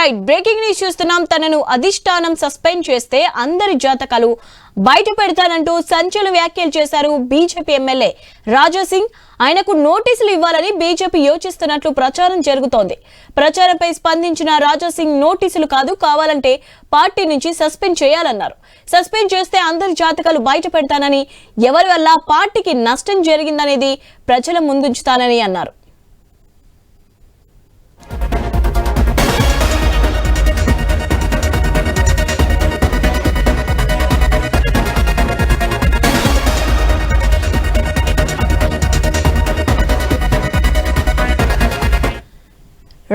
Right, breaking news చూస్తున్నాం. తనను అధిష్టానం సస్పెండ్ చేస్తే అందరి జాతకాలు బయట పెడతానంటూ సంచలన వ్యాఖ్యలు చేశారు బీజేపీ ఎమ్మెల్యే రాజాసింగ్. ఆయనకు నోటీసులు ఇవ్వాలని బీజేపీ యోచిస్తున్నట్లు ప్రచారం జరుగుతోంది. ప్రచారంపై స్పందించిన రాజాసింగ్ నోటీసులు కాదు, కావాలంటే పార్టీ నుంచి సస్పెండ్ చేయాలన్నారు. సస్పెండ్ చేస్తే అందరి జాతకాలు బయట పెడతానని, ఎవరి వల్ల పార్టీకి నష్టం జరిగిందనేది ప్రజల ముందుంచుతానని అన్నారు.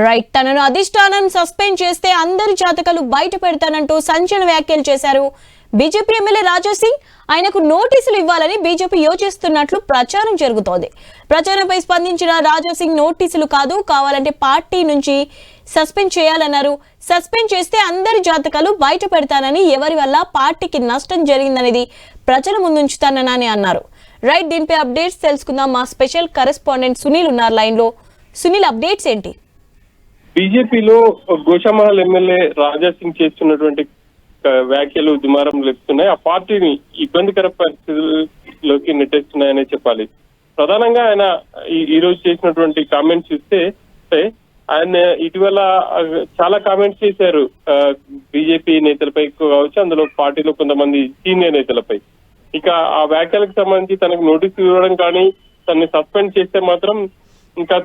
రైట్, తనను అధిష్టానం సస్పెండ్ చేస్తే అందరి జాతకాలు బయట పెడతానంటూ సంచలన వ్యాఖ్యలు చేశారు బీజేపీ ఎమ్మెల్యే రాజాసింగ్. ఆయనకు నోటీసులు ఇవ్వాలని బీజేపీ యోచిస్తున్నట్లు ప్రచారం జరుగుతోంది. ప్రచారంపై స్పందించిన రాజాసింగ్ నోటీసులు కాదు, కావాలంటే పార్టీ నుంచి సస్పెండ్ చేయాలన్నారు. సస్పెండ్ చేస్తే అందరి జాతకాలు బయట పెడతానని, ఎవరి వల్ల పార్టీకి నష్టం జరిగిందనేది ప్రజల ముందుంచుతానని అన్నారు. రైట్, దీనిపై అప్డేట్స్ తెలుసుకుందాం. మా స్పెషల్ కరెస్పాండెంట్ సునీల్ ఉన్నారు లైన్ లో. సునీల్, అప్డేట్స్ ఏంటి? బీజేపీలో గోషామహల్ ఎమ్మెల్యే రాజాసింగ్ చేస్తున్నటువంటి వ్యాఖ్యలు దుమారం లేపుతున్నాయి. ఆ పార్టీని ఇబ్బందికర పరిస్థితుల్లోకి నెట్టేస్తున్నాయనే చెప్పాలి. ప్రధానంగా ఆయన ఈ రోజు చేసినటువంటి కామెంట్స్ చూస్తే ఆయన ఇటీవల చాలా కామెంట్స్ చేశారు బీజేపీ నేతలపై కావచ్చు, అందులో పార్టీలో కొంతమంది సీనియర్ నేతలపై. ఇక ఆ వ్యాఖ్యలకు సంబంధించి తనకు నోటీసులు ఇవ్వడం కానీ, తనని సస్పెండ్ చేస్తే మాత్రం ఇంకా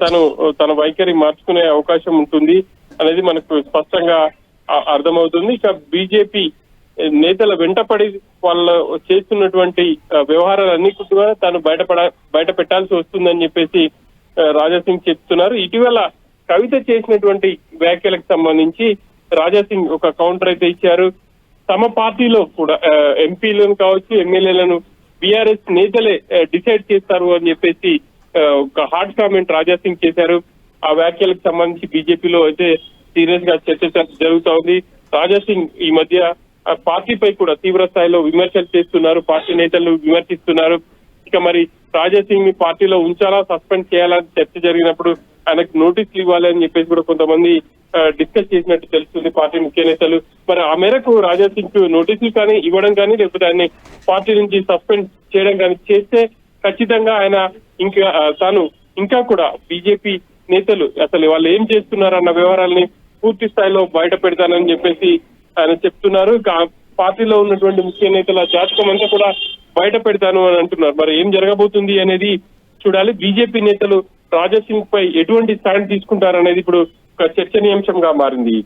తన వైఖరి మార్చుకునే అవకాశం ఉంటుంది అనేది మనకు స్పష్టంగా అర్థమవుతుంది. ఇక బీజేపీ నేతల వెంటపడి వాళ్ళు చేస్తున్నటువంటి వ్యవహారాలన్నీ కూడా తాను బయట పెట్టాల్సి వస్తుందని చెప్పేసి రాజాసింగ్ చెప్తున్నారు. ఇటీవల కవిత చేసినటువంటి వ్యాఖ్యలకు సంబంధించి రాజాసింగ్ ఒక కౌంటర్ అయితే ఇచ్చారు. తమ పార్టీలో కూడా ఎంపీలను కావచ్చు, ఎమ్మెల్యేలను బీఆర్ఎస్ నేతలే డిసైడ్ చేస్తారు అని చెప్పేసి ఒక హార్డ్ కామెంట్ రాజాసింగ్ చేశారు. ఆ వ్యాఖ్యలకు సంబంధించి బీజేపీలో అయితే సీరియస్ గా చర్చ జరుగుతా ఉంది. రాజాసింగ్ ఈ మధ్య పార్టీపై కూడా తీవ్ర స్థాయిలో విమర్శలు చేస్తున్నారు, పార్టీ నేతలు విమర్శిస్తున్నారు. ఇక మరి రాజాసింగ్ ని పార్టీలో ఉంచాలా, సస్పెండ్ చేయాలని చర్చ జరిగినప్పుడు ఆయనకు నోటీసులు ఇవ్వాలి అని చెప్పేసి కూడా కొంతమంది డిస్కస్ చేసినట్టు తెలుస్తుంది పార్టీ ముఖ్య నేతలు. మరి ఆ మేరకు రాజాసింగ్ కు నోటీసులు కానీ ఇవ్వడం కానీ, లేకపోతే ఆయన్ని పార్టీ నుంచి సస్పెండ్ చేయడం కానీ చేస్తే ఖచ్చితంగా ఆయన ఇంకా కూడా బీజేపీ నేతలు అసలు వాళ్ళు ఏం చేస్తున్నారన్న వివరాలని పూర్తి స్థాయిలో బయట పెడతానని చెప్పేసి ఆయన చెప్తున్నారు. పార్టీలో ఉన్నటువంటి ముఖ్య నేతల జాతకం అంతా కూడా బయట పెడతాను అని అంటున్నారు. మరి ఏం జరగబోతుంది అనేది చూడాలి. బీజేపీ నేతలు రాజాసింగ్ పై ఎటువంటి స్టాండ్ తీసుకుంటారనేది ఇప్పుడు ఒక చర్చనీయాంశంగా మారింది.